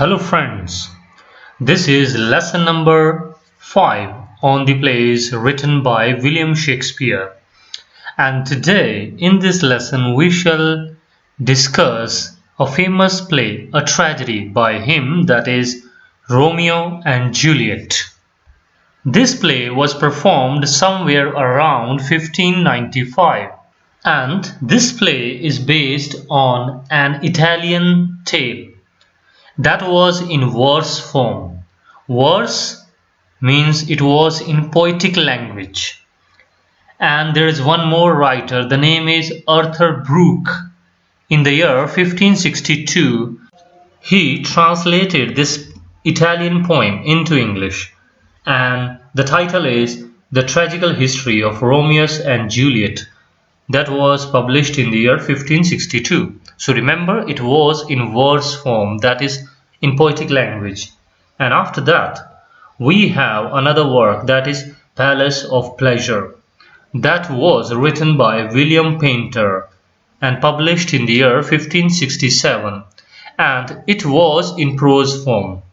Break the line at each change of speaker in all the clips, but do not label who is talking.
Hello friends, this is lesson number 5 on the plays written by William Shakespeare, and today in this lesson we shall discuss a famous play, a tragedy by him, that is Romeo and Juliet. This play was performed somewhere around 1595, and this play is based on an Italian tale that was in verse form. Verse means it was in poetic language. And there is one more writer, the name is Arthur Brooke. In the year 1562, he translated this Italian poem into English, and the title is The Tragical History of Romeo and Juliet. That was published in the year 1562. So remember, it was in verse form, that is in poetic language. And after that, we have another work, that is Palace of Pleasure. That was written by William Painter and published in the year 1567. And it was in prose form.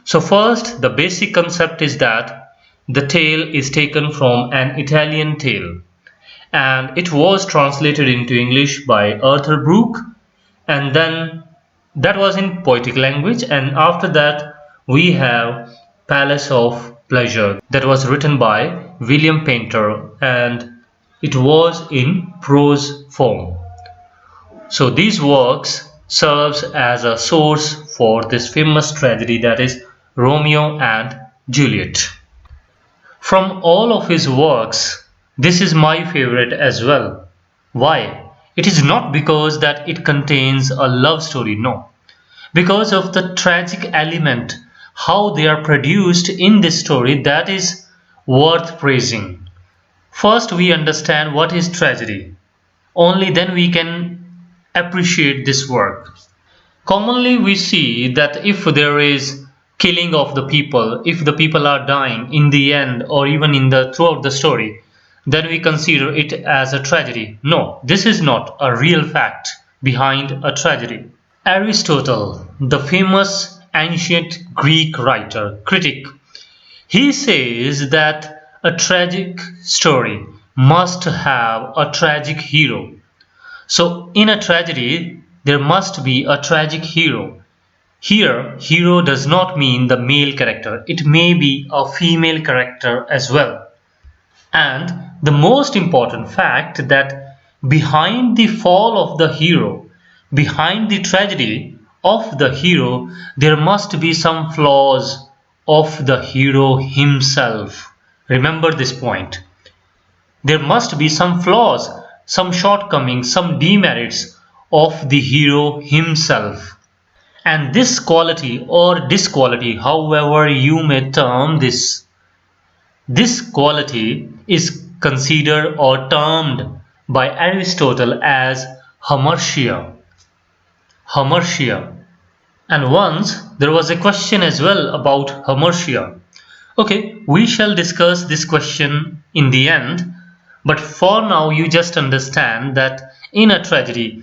So first, the basic concept is that the tale is taken from an Italian tale, and it was translated into English by Arthur Brooke, and then that was in poetic language. And after that we have Palace of Pleasure, that was written by William Painter, and it was in prose form. So these works serves as a source for this famous tragedy, that is Romeo and Juliet. From all of his works, this is my favorite as well. Why? It is not because that it contains a love story, no. Because of the tragic element, how they are produced in this story, that is worth praising. First we understand what is tragedy. Only then we can appreciate this work. Commonly we see that if there is killing of the people, if the people are dying in the end or even in the throughout the story, then we consider it as a tragedy. No, this is not a real fact behind a tragedy. Aristotle, the famous ancient Greek writer, critic, he says that a tragic story must have a tragic hero. So in a tragedy, there must be a tragic hero. Here, hero does not mean the male character. It may be a female character as well. And the most important fact that behind the fall of the hero, behind the tragedy of the hero, there must be some flaws of the hero himself. Remember this point. There must be some flaws, some shortcomings, some demerits of the hero himself. And this quality or disquality, however you may term this quality is considered or termed by Aristotle as Hamartia. Hamartia. And once there was a question as well about Hamartia. Okay, we shall discuss this question in the end, but for now you just understand that in a tragedy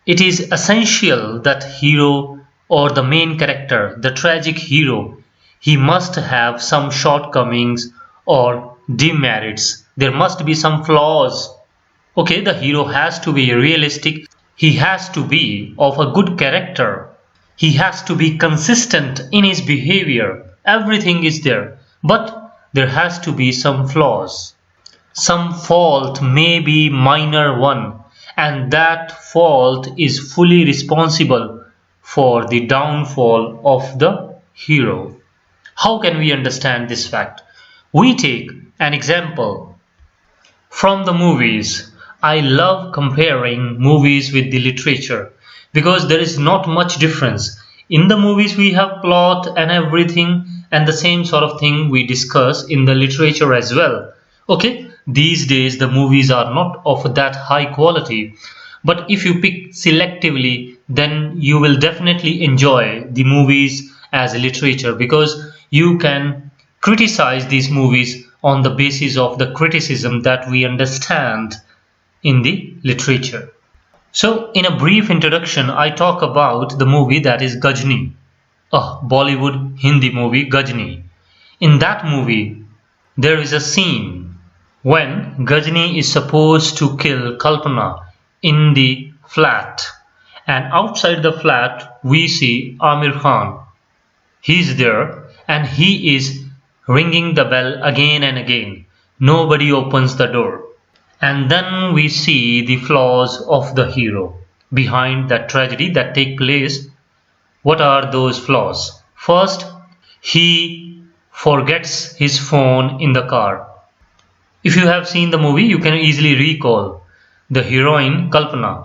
it is essential that hero or the main character, the tragic hero, he must have some shortcomings or demerits. There must be some flaws. Okay, the hero has to be realistic. He has to be of a good character. He has to be consistent in his behavior. Everything is there. But there has to be some flaws. Some fault may be minor one, and that fault is fully responsible for the downfall of the hero. How can we understand this fact? We take an example from the movies. I love comparing movies with the literature because there is not much difference. In the movies we have plot and everything, and the same sort of thing we discuss in the literature as well. Okay, these days the movies are not of that high quality, but if you pick selectively, then you will definitely enjoy the movies as literature, because you can criticize these movies on the basis of the criticism that we understand in the literature. So in a brief introduction, I talk about the movie that is Gajni. a Bollywood Hindi movie Gajni. In that movie, there is a scene when Gajni is supposed to kill Kalpana in the flat, and outside the flat we see Amir Khan. He's there and he is ringing the bell again and again. Nobody opens the door. And then we see the flaws of the hero behind that tragedy that take place. What are those flaws? First, he forgets his phone in the car. If you have seen the movie, you can easily recall the heroine Kalpana.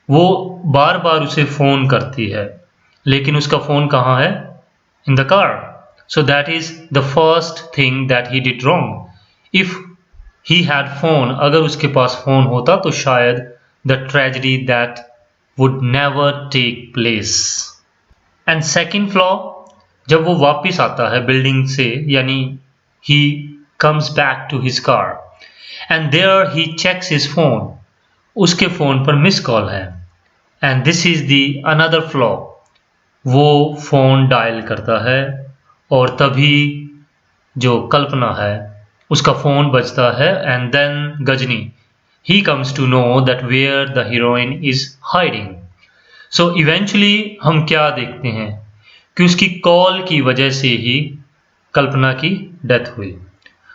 वो बार बार उसे phone करती है, लेकिन उसका phone कहाँ है? In the car. So that is the first thing that he did wrong. If he had phone, अगर उसके पास फोन होता तो शायद the tragedy that would never take place. And second flaw, जब वो वापस आता है बिल्डिंग से, यानी he comes back to his car and there he checks his phone. उसके फोन पर मिस कॉल है. And this is the another flaw. वो फोन डायल करता है और तभी जो कल्पना है उसका फोन बजता है and then Gajni, he comes to know that where the heroine is hiding. So eventually हम क्या देखते हैं कि उसकी कॉल की वजह से ही कल्पना की डेथ हुई.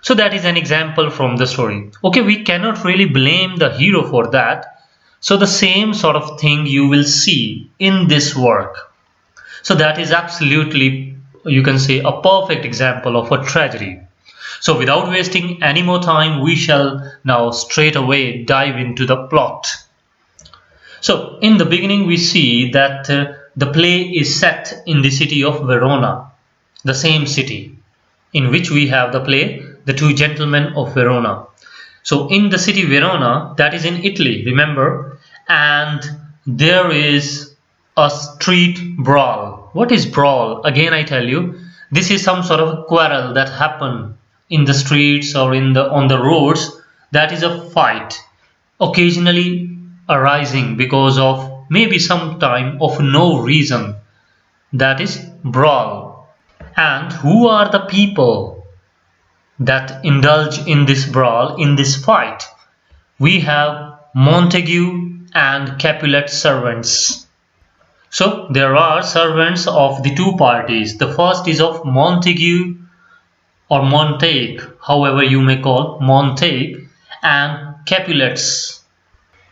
So that is an example from the story. Okay, we cannot really blame the hero for that. So the same sort of thing you will see in this work. So that is absolutely, you can say, a perfect example of a tragedy. So without wasting any more time, we shall now straight away dive into the plot. So in the beginning we see that the play is set in the city of Verona, the same city in which we have the play The Two Gentlemen of Verona. So in the city Verona, that is in Italy, remember, and there is a street brawl. What is brawl? Again I tell you, this is some sort of quarrel that happen in the streets or on the roads. That is a fight, occasionally arising because of maybe some time of no reason. That is brawl. And who are the people that indulge in this brawl, in this fight? We have Montague and Capulet servants. So there are servants of the two parties. The first is of Montague or Montague, however you may call Montague, and Capulets.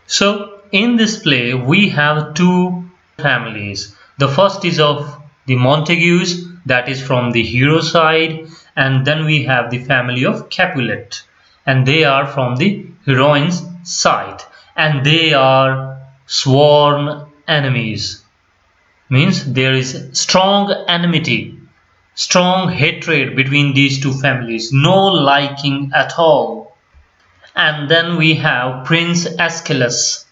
So in this play we have two families. The first is of the Montagues, that is from the hero side, and then we have the family of Capulet, and they are from the heroine's side, and they are sworn enemies. Means there is strong enmity, strong hatred between these two families, no liking at all. And then we have Prince Aeschylus,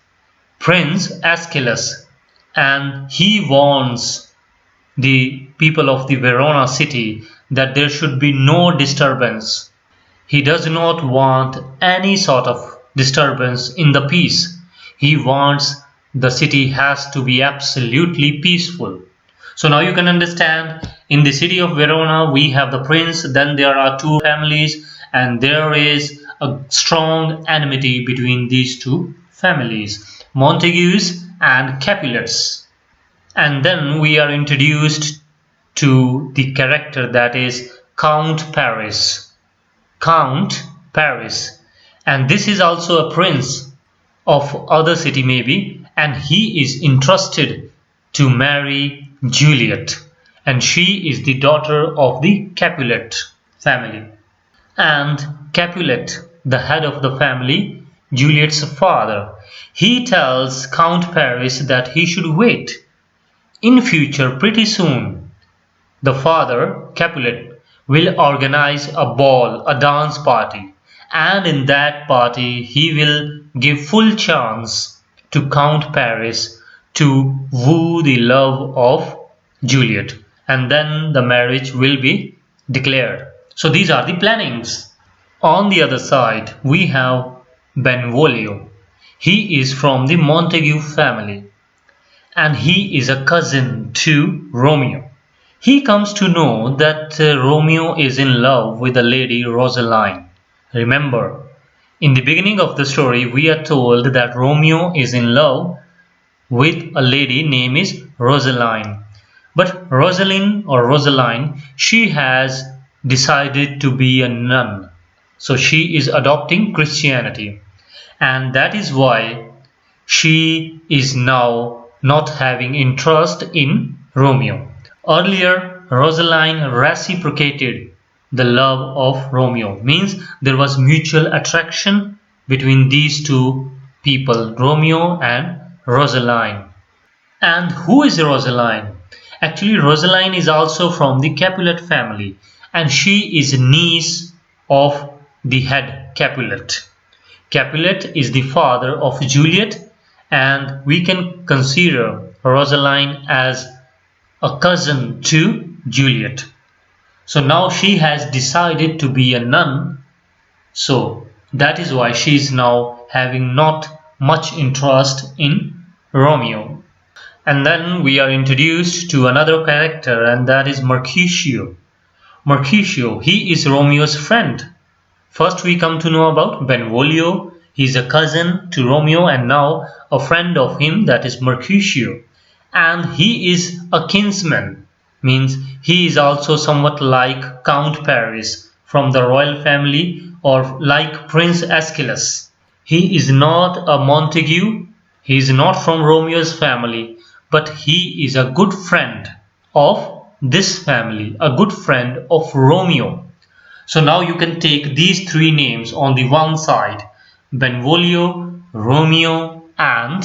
and he warns the people of the Verona city that there should be no disturbance. He does not want any sort of disturbance in the peace. He wants the city has to be absolutely peaceful. So now you can understand, in the city of Verona we have the prince, then there are two families, and there is a strong enmity between these two families, Montagues and Capulets. And then we are introduced to the character that is Count Paris. And this is also a prince of other city maybe, and he is entrusted to marry Juliet, and she is the daughter of the Capulet family. And Capulet, the head of the family, Juliet's father, he tells Count Paris that he should wait. In future, pretty soon, the father, Capulet, will organize a ball, a dance party, and in that party he will give full chance to Count Paris to woo the love of Juliet, and then the marriage will be declared. So these are the plannings. On the other side we have Benvolio. He is from the Montague family, and he is a cousin to Romeo. He comes to know that Romeo is in love with the lady Rosaline. Remember, in the beginning of the story, we are told that Romeo is in love with a lady named is Rosaline. But Rosaline, she has decided to be a nun. So she is adopting Christianity. And that is why she is now not having interest in Romeo. Earlier, Rosaline reciprocated the love of Romeo, means there was mutual attraction between these two people, Romeo and Rosaline. And who is Rosaline? Actually, Rosaline is also from the Capulet family, and she is niece of the head Capulet. Capulet is the father of Juliet, and we can consider Rosaline as a cousin to Juliet. So now she has decided to be a nun, so that is why she is now having not much interest in Romeo. And then we are introduced to another character, and that is Mercutio. Mercutio, he is Romeo's friend. First we come to know about Benvolio. He is a cousin to Romeo and now a friend of him, that is Mercutio. And he is a kinsman, means he is also somewhat like Count Paris from the royal family, or like Prince Aeschylus. He is not a Montague, he is not from Romeo's family, but he is a good friend of this family, a good friend of Romeo. So now you can take these three names on the one side, Benvolio, Romeo and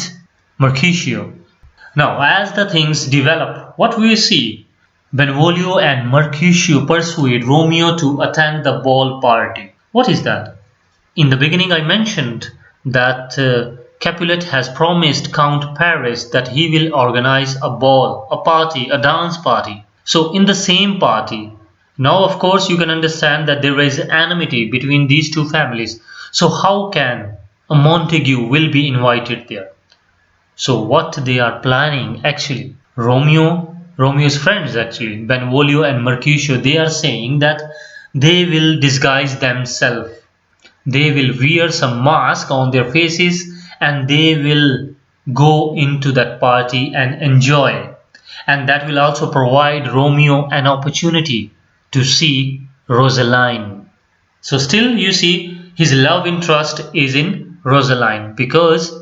Mercutio. Now, as the things develop, what we see? Benvolio and Mercutio persuade Romeo to attend the ball party. What is that? In the beginning I mentioned that Capulet has promised Count Paris that he will organize a ball, a party, a dance party. So in the same party, now of course you can understand that there is enmity between these two families. So how can a Montague will be invited there? So what they are planning actually, Romeo's friends actually, Benvolio and Mercutio, they are saying that they will disguise themselves. They will wear some mask on their faces and they will go into that party and enjoy. And that will also provide Romeo an opportunity to see Rosaline. So still you see his love interest is in Rosaline because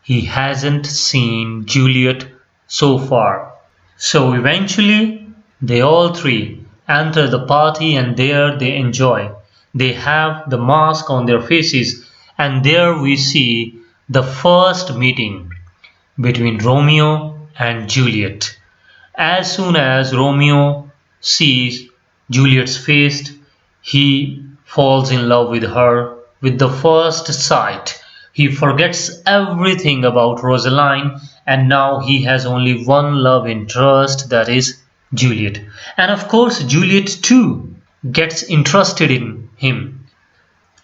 he hasn't seen Juliet so far. So eventually they all three enter the party and there they enjoy. They have the mask on their faces and there we see the first meeting between Romeo and Juliet. As soon as Romeo sees Juliet's face, he falls in love with her with the first sight. He forgets everything about Rosaline and now he has only one love interest, that is Juliet. And of course Juliet too gets interested in him.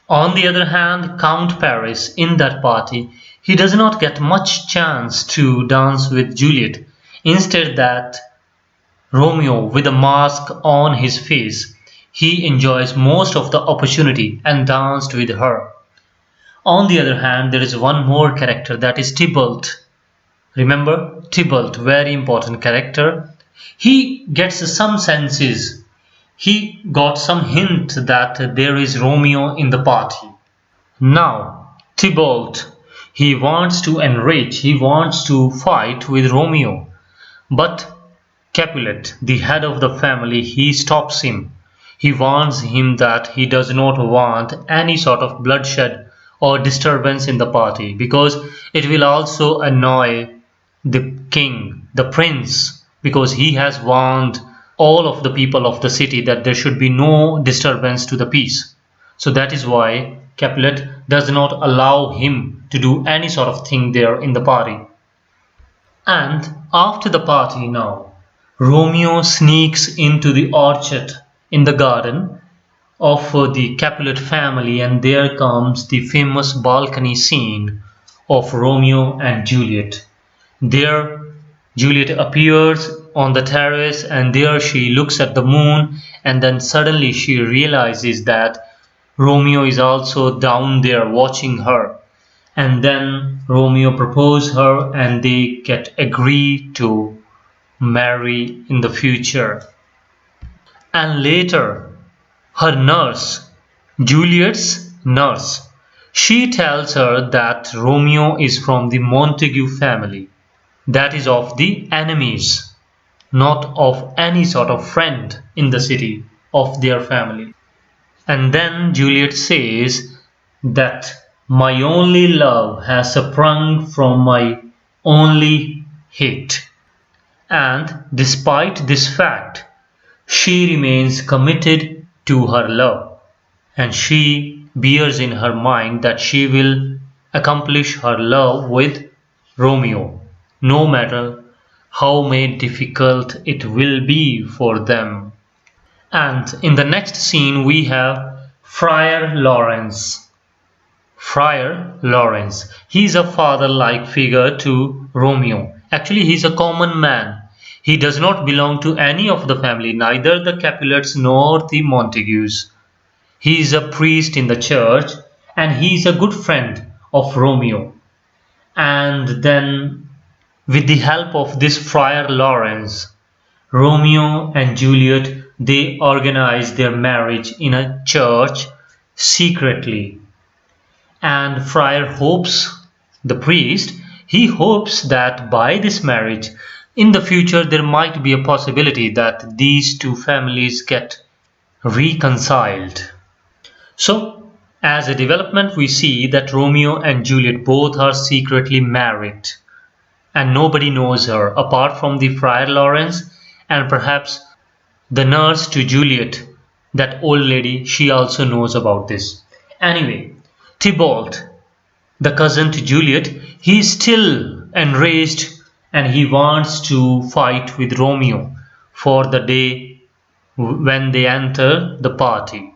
On the other hand, Count Paris in that party, he does not get much chance to dance with Juliet. Instead that Romeo with a mask on his face, he enjoys most of the opportunity and danced with her. On the other hand, there is one more character, that is Tybalt. Remember, Tybalt, very important character. He gets some senses. He got some hint that there is Romeo in the party. Now, Tybalt, he wants to enrich, he wants to fight with Romeo. But Capulet, the head of the family, he stops him. He warns him that he does not want any sort of bloodshed or disturbance in the party because it will also annoy the king, the prince, because he has warned all of the people of the city that there should be no disturbance to the peace. So that is why Capulet does not allow him to do any sort of thing there in the party. And after the party now, Romeo sneaks into the orchard in the garden of the Capulet family and there comes the famous balcony scene of Romeo and Juliet. There Juliet appears on the terrace, and there she looks at the moon, and then suddenly she realizes that Romeo is also down there watching her. And then Romeo proposes her and they get agreed to marry in the future. And later, her nurse, Juliet's nurse, she tells her that Romeo is from the Montague family, that is of the enemies, not of any sort of friend in the city of their family. And then Juliet says that my only love has sprung from my only hate. And despite this fact, she remains committed to her love, and she bears in her mind that she will accomplish her love with Romeo, no matter how difficult it will be for them. And in the next scene we have Friar Lawrence. Friar Lawrence. He is a father-like figure to Romeo. Actually, he is a common man. He does not belong to any of the family, neither the Capulets nor the Montagues. He is a priest in the church, and he is a good friend of Romeo. And then, with the help of this Friar Lawrence, Romeo and Juliet, they organize their marriage in a church secretly. And Friar hopes, the priest, he hopes that by this marriage, in the future there might be a possibility that these two families get reconciled. So, as a development, we see that Romeo and Juliet both are secretly married, and nobody knows her apart from the Friar Lawrence and perhaps the nurse to Juliet, that old lady, she also knows about this. Anyway, Tybalt, the cousin to Juliet, he is still enraged and he wants to fight with Romeo for the day when they enter the party.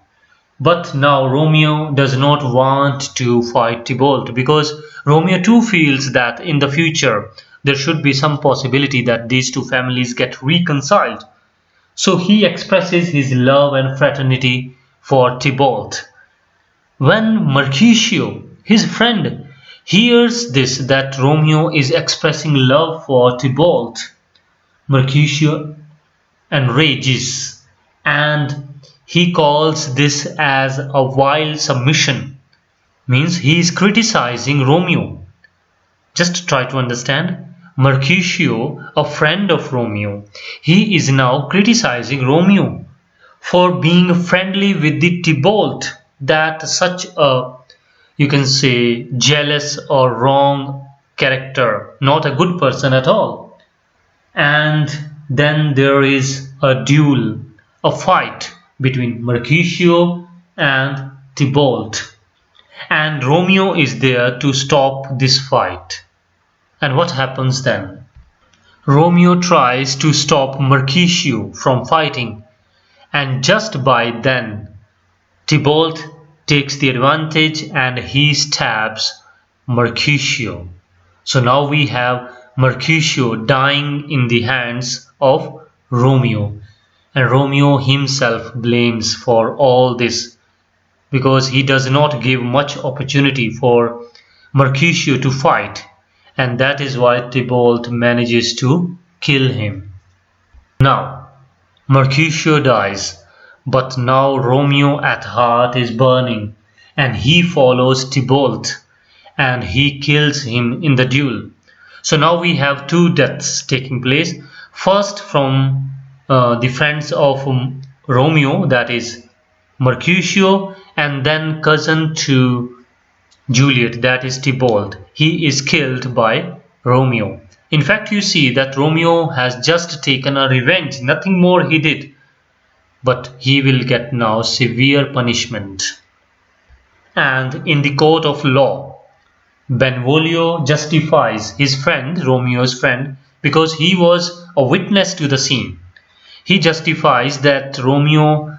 But now Romeo does not want to fight Tybalt, because Romeo too feels that in the future there should be some possibility that these two families get reconciled. So he expresses his love and fraternity for Tybalt. When Mercutio, his friend, hears this, that Romeo is expressing love for Tybalt, Mercutio enrages, and he calls this as a vile submission. Means he is criticizing Romeo. Just try to understand. Mercutio, a friend of Romeo, he is now criticizing Romeo for being friendly with the Tybalt, that such a, you can say, jealous or wrong character, not a good person at all. And then there is a duel, a fight between Mercutio and Tybalt, and Romeo is there to stop this fight. And what happens then? Romeo tries to stop Mercutio from fighting, and just by then Tybalt takes the advantage and he stabs Mercutio. So now we have Mercutio dying in the hands of Romeo, and Romeo himself blames for all this, because he does not give much opportunity for Mercutio to fight, and that is why Tybalt manages to kill him. Now Mercutio dies, but now Romeo at heart is burning, and he follows Tybalt and he kills him in the duel. So now we have two deaths taking place. First from the friends of Romeo, that is Mercutio, and then cousin to Juliet, that is Tybalt. He is killed by Romeo. In fact, you see that Romeo has just taken a revenge, nothing more he did, but he will get now severe punishment. And in the court of law, Benvolio justifies his friend, Romeo's friend, because he was a witness to the scene. He justifies that Romeo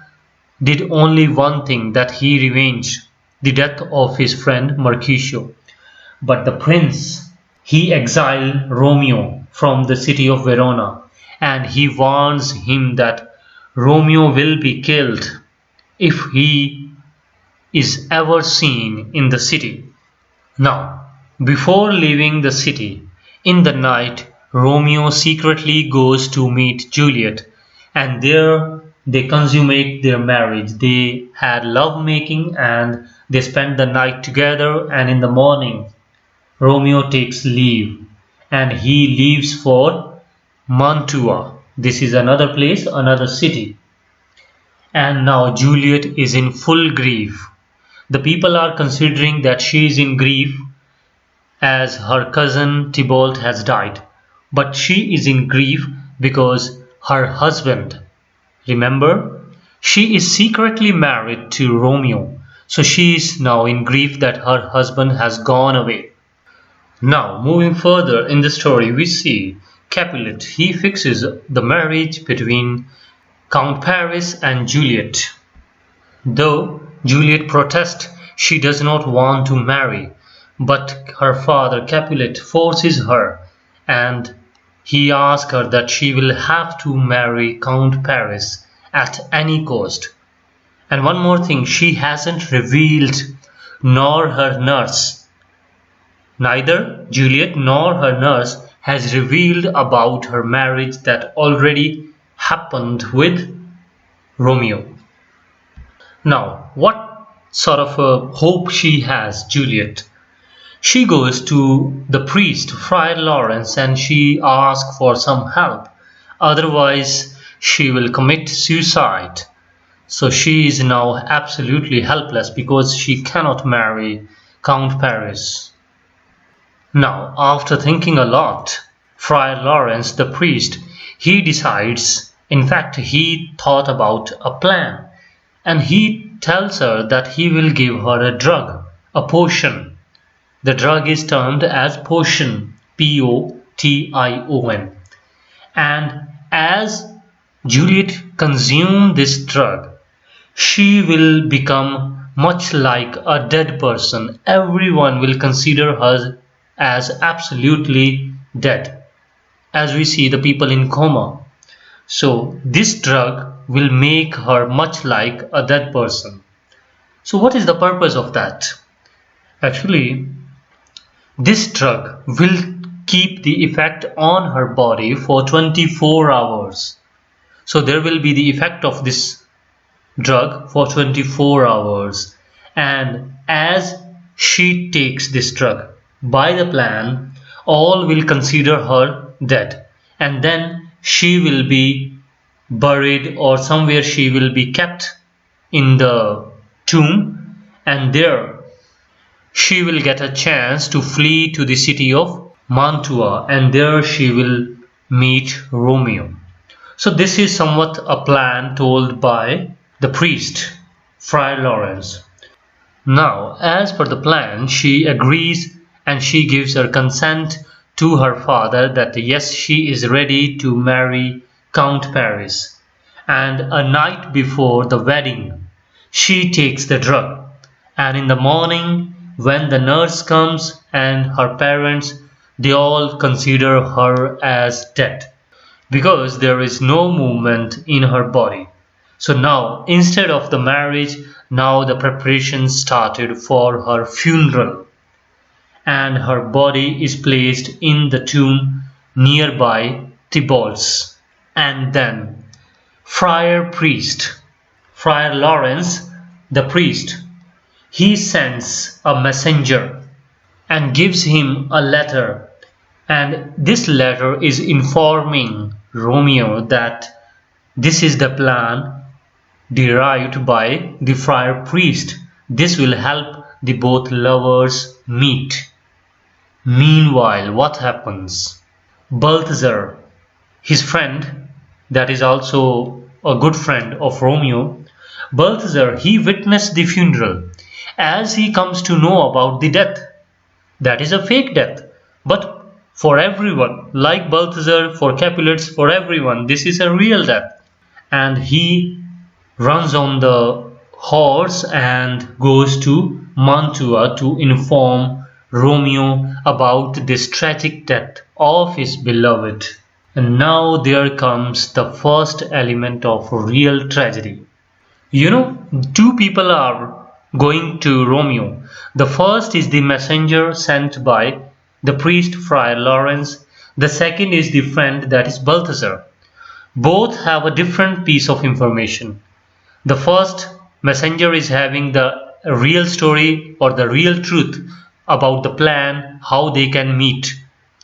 did only one thing, that he revenged the death of his friend Mercutio. But the prince, he exiled Romeo from the city of Verona, and he warns him that Romeo will be killed if he is ever seen in the city. Now, before leaving the city, in the night, Romeo secretly goes to meet Juliet, and there they consummate their marriage. They had love making and they spent the night together, and in the morning, Romeo takes leave and he leaves for Mantua. This is another place, another city. And now Juliet is in full grief. The people are considering that she is in grief as her cousin Tybalt has died. But she is in grief because her husband, remember, she is secretly married to Romeo. So she is now in grief that her husband has gone away. Now, moving further in the story, we see Capulet. He fixes the marriage between Count Paris and Juliet. Though Juliet protests, she does not want to marry, but her father Capulet forces her, and he asks her that she will have to marry Count Paris at any cost. And one more thing, she hasn't revealed, nor her nurse. Neither Juliet nor her nurse has revealed about her marriage that already happened with Romeo. Now, what sort of a hope she has, Juliet? She goes to the priest, Friar Lawrence, and she asks for some help. Otherwise, she will commit suicide. So she is now absolutely helpless because she cannot marry Count Paris. Now, after thinking a lot, Friar Lawrence, the priest, he decides, in fact, he thought about a plan, and he tells her that he will give her a drug, a potion. The drug is termed as potion, P-O-T-I-O-N. And as Juliet consumes this drug, she will become much like a dead person. Everyone will consider her as absolutely dead, as we see the people in coma. So this drug will make her much like a dead person. So what is the purpose of that? Actually, this drug will keep the effect on her body for 24 hours. So there will be the effect of this drug for 24 hours. And as she takes this drug, by the plan, all will consider her dead, and then she will be buried, or somewhere she will be kept in the tomb, and there she will get a chance to flee to the city of Mantua, and there she will meet Romeo. So this is somewhat a plan told by the priest, Friar Lawrence. Now, as per the plan, she agrees and she gives her consent to her father that yes, she is ready to marry Count Paris. And a night before the wedding, she takes the drug. And in the morning, when the nurse comes and her parents, they all consider her as dead, because there is no movement in her body. So now, instead of the marriage, now the preparations started for her funeral. And her body is placed in the tomb nearby Tybalt's. And then Friar Lawrence, the priest, he sends a messenger and gives him a letter. And this letter is informing Romeo that this is the plan derived by the friar priest. This will help the both lovers meet. Meanwhile, what happens? Balthazar, his friend, that is also a good friend of Romeo, Balthazar, he witnessed the funeral. As he comes to know about the death, that is a fake death, but for everyone, like Balthazar, for Capulets, for everyone, this is a real death. And he runs on the horse and goes to Mantua to inform Romeo about this tragic death of his beloved. And now there comes the first element of real tragedy. Two people are going to Romeo. The first is the messenger sent by the priest Friar Lawrence. The second is the friend, that is Balthazar. Both have a different piece of information. The first messenger is having the real story or the real truth about the plan, how they can meet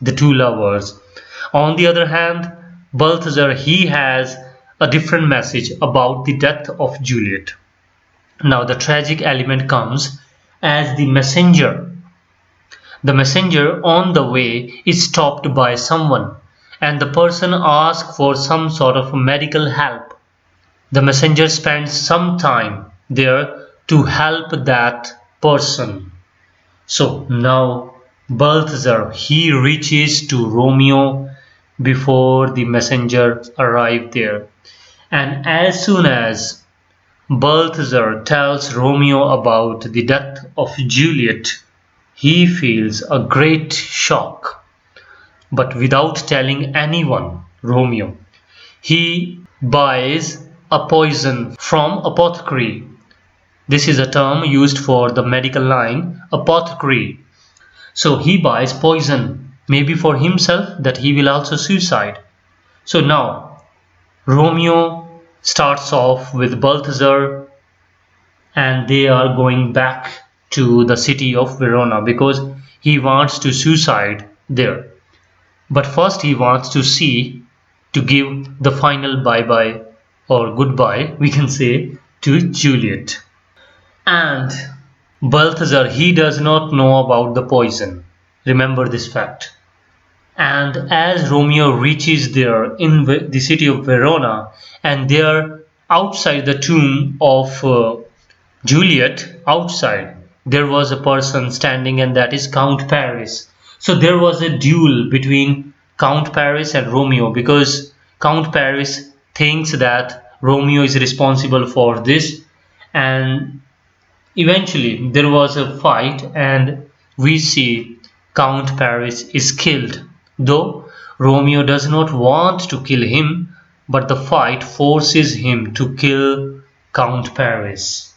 the two lovers. On the other hand, Balthazar, he has a different message about the death of Juliet. Now the tragic element comes as the messenger. The messenger on the way is stopped by someone and the person asks for some sort of medical help. The messenger spends some time there to help that person. So now Balthazar, he reaches to Romeo before the messenger arrived there. And as soon as Balthazar tells Romeo about the death of Juliet, he feels a great shock. But without telling anyone, Romeo, he buys a poison from apothecary. This is a term used for the medical line, apothecary. So he buys poison, maybe for himself, that he will also suicide. So now Romeo starts off with Balthazar and they are going back to the city of Verona because he wants to suicide there. But first he wants to give the final bye-bye or goodbye, we can say, to Juliet. And Balthazar, he does not know about the poison. Remember this fact. And as Romeo reaches there in the city of Verona, and there outside the tomb of Juliet, outside, there was a person standing, and that is Count Paris. So there was a duel between Count Paris and Romeo because Count Paris thinks that Romeo is responsible for this, and eventually there was a fight and we see Count Paris is killed. Though Romeo does not want to kill him, but the fight forces him to kill Count Paris.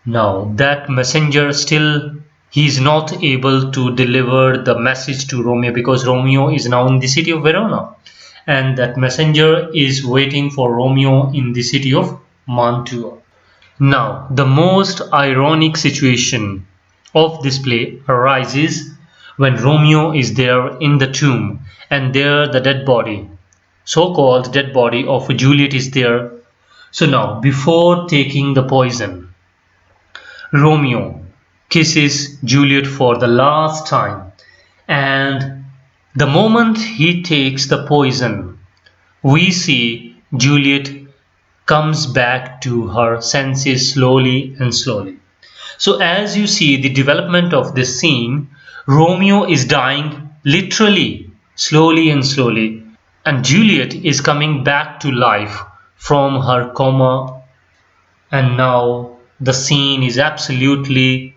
Now that messenger still, he is not able to deliver the message to Romeo because Romeo is now in the city of Verona and that messenger is waiting for Romeo in the city of Mantua. Now the most ironic situation of this play arises when Romeo is there in the tomb and there the dead body, so-called dead body of Juliet is there. So now before taking the poison, Romeo kisses Juliet for the last time, and the moment he takes the poison, we see Juliet comes back to her senses slowly and slowly. So as you see the development of this scene, Romeo is dying literally slowly and slowly, and Juliet is coming back to life from her coma, and now the scene is absolutely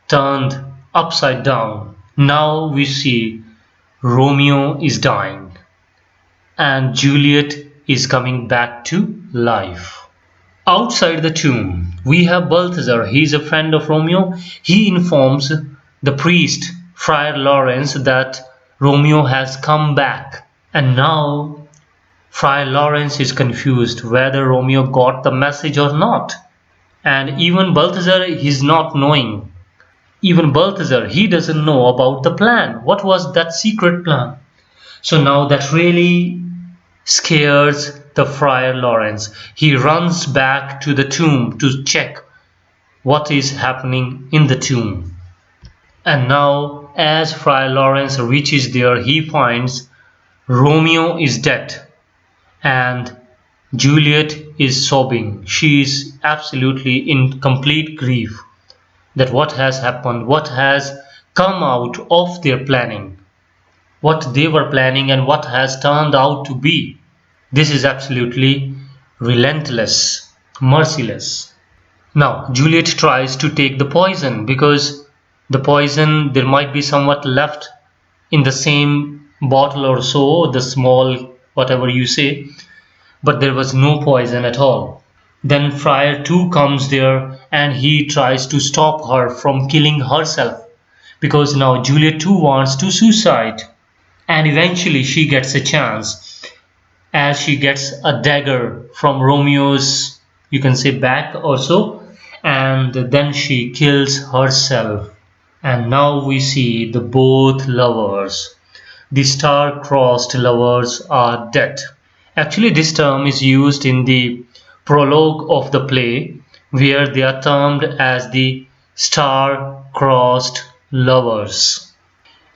turned upside down. Now we see Romeo is dying and Juliet is coming back to life. Outside the tomb, we have Balthazar. He is a friend of Romeo. He informs the priest, Friar Lawrence, that Romeo has come back. And now Friar Lawrence is confused whether Romeo got the message or not. And even Balthazar is not knowing. Even Balthazar, he doesn't know about the plan. What was that secret plan? So now that really scares the Friar Lawrence. He runs back to the tomb to check what is happening in the tomb. And now as Friar Lawrence reaches there, he finds Romeo is dead and Juliet is sobbing. She is absolutely in complete grief that what has happened, what has come out of their planning, what they were planning and what has turned out to be. This is absolutely relentless, merciless. Now Juliet tries to take the poison because the poison, there might be somewhat left in the same bottle or so, the small whatever you say, but there was no poison at all. Then Friar 2 comes there and he tries to stop her from killing herself, because now Juliet too wants to suicide, and eventually she gets a chance as she gets a dagger from Romeo's, you can say, back or so, and then she kills herself. And now we see the both lovers, the star-crossed lovers, are dead. Actually, this term is used in the prologue of the play, where they are termed as the star-crossed lovers.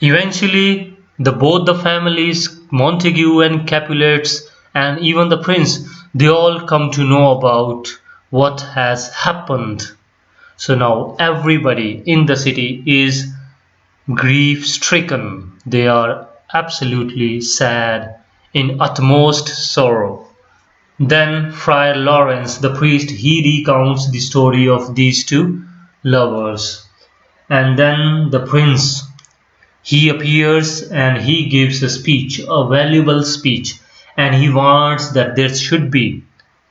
Eventually, both the families, Montague and Capulets, and even the prince, they all come to know about what has happened. So now everybody in the city is grief-stricken. They are absolutely sad, in utmost sorrow. Then Friar Lawrence, the priest, he recounts the story of these two lovers. And then the prince, he appears and he gives a speech, a valuable speech, and he wants that there should be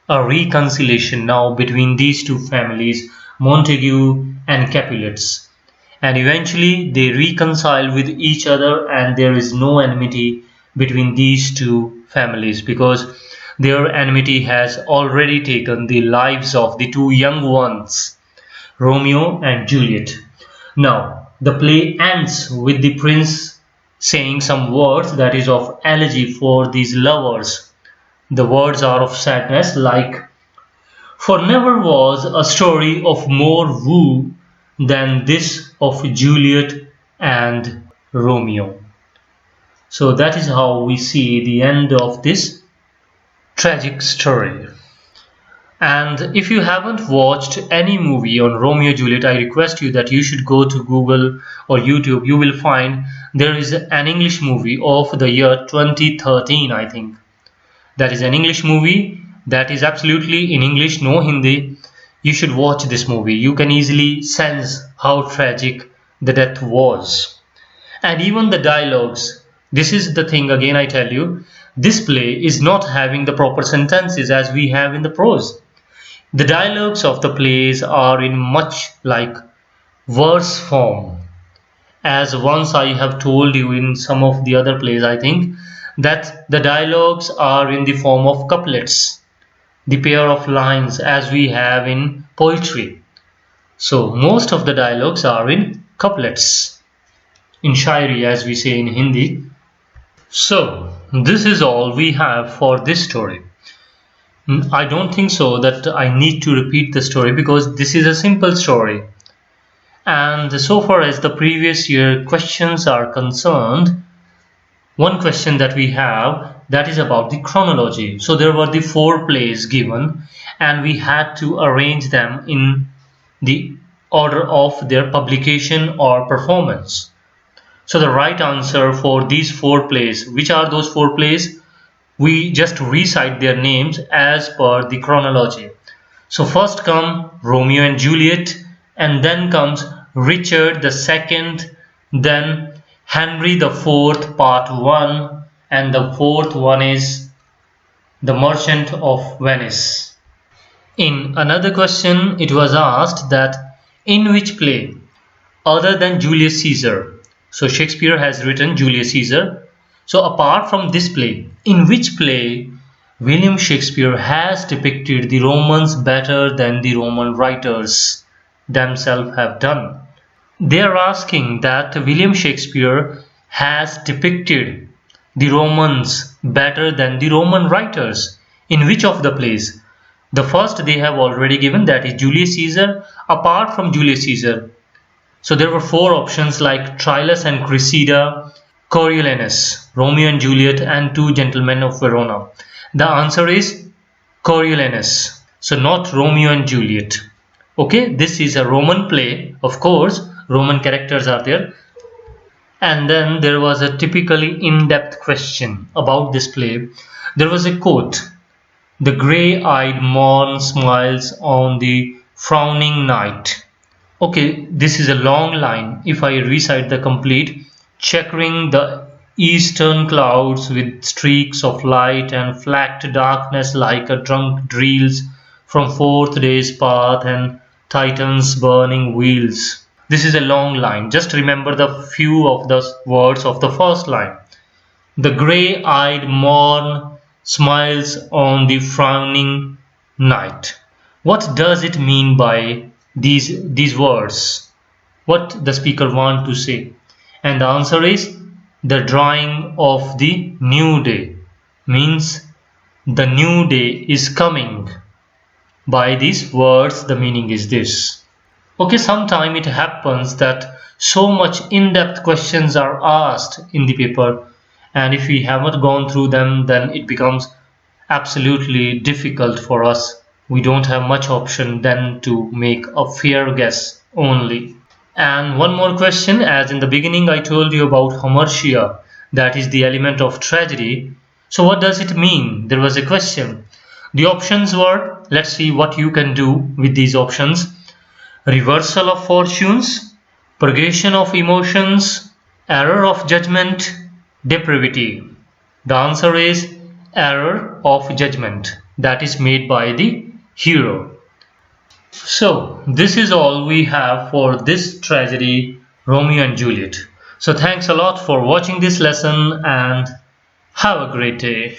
a reconciliation now between these two families, Montague and Capulets. And eventually they reconcile with each other, and there is no enmity between these two families, because their enmity has already taken the lives of the two young ones, Romeo and Juliet. Now the play ends with the prince saying some words that is of elegy for these lovers. The words are of sadness, like, "For never was a story of more woe than this of Juliet and Romeo." So that is how we see the end of this tragic story. And if you haven't watched any movie on Romeo and Juliet, I request you that you should go to Google or YouTube. You will find there is an English movie of the year 2013, I think. That is an English movie that is absolutely in English, no Hindi. You should watch this movie. You can easily sense how tragic the death was. And even the dialogues. This is the thing, again I tell you, this play is not having the proper sentences as we have in the prose. The dialogues of the plays are in much like verse form. As once I have told you in some of the other plays, I think, that the dialogues are in the form of couplets, the pair of lines as we have in poetry. So most of the dialogues are in couplets, in shairi as we say in Hindi. So this is all we have for this story. I don't think so that I need to repeat the story, because this is a simple story. And so far as the previous year questions are concerned, one question that we have, that is about the chronology. So there were the 4 plays given, and we had to arrange them in the order of their publication or performance. So the right answer for these 4 plays, which are those 4 plays? We just recite their names as per the chronology. So first come Romeo and Juliet, and then comes Richard II, then Henry IV Part 1, and the 4th one is The Merchant of Venice. In another question it was asked that in which play other than Julius Caesar, so Shakespeare has written Julius Caesar, so apart from this play, in which play William Shakespeare has depicted the Romans better than the Roman writers themselves have done? They are asking that William Shakespeare has depicted the Romans better than the Roman writers. In which of the plays? The first they have already given, that is Julius Caesar. Apart from Julius Caesar, so there were 4 options like Troilus and Cressida, Coriolanus, Romeo and Juliet, and 2 Gentlemen of Verona. The answer is Coriolanus, so not Romeo and Juliet. Okay, this is a Roman play, of course, Roman characters are there. And then there was a typically in-depth question about this play. There was a quote, "The grey-eyed morn smiles on the frowning night." Okay, this is a long line. If I recite the complete, "Checkering the eastern clouds with streaks of light and flagged darkness like a drunk reels from fourth day's path and Titan's burning wheels. This is a long line. Just remember the few of the words of the first line. The grey-eyed morn smiles on the frowning night. What does it mean by these words? What the speaker want to say? And the answer is the drawing of the new day. Means the new day is coming. By these words, the meaning is this. Okay, sometime it happens that so much in-depth questions are asked in the paper, and if we haven't gone through them, then it becomes absolutely difficult for us. We don't have much option than to make a fair guess only. And one more question, as in the beginning I told you about Hamartia, that is the element of tragedy. So what does it mean? There was a question. The options were, let's see what you can do with these options. Reversal of fortunes, purgation of emotions, error of judgment, depravity. The answer is error of judgment that is made by the hero. So this is all we have for this tragedy, Romeo and Juliet. So thanks a lot for watching this lesson and have a great day.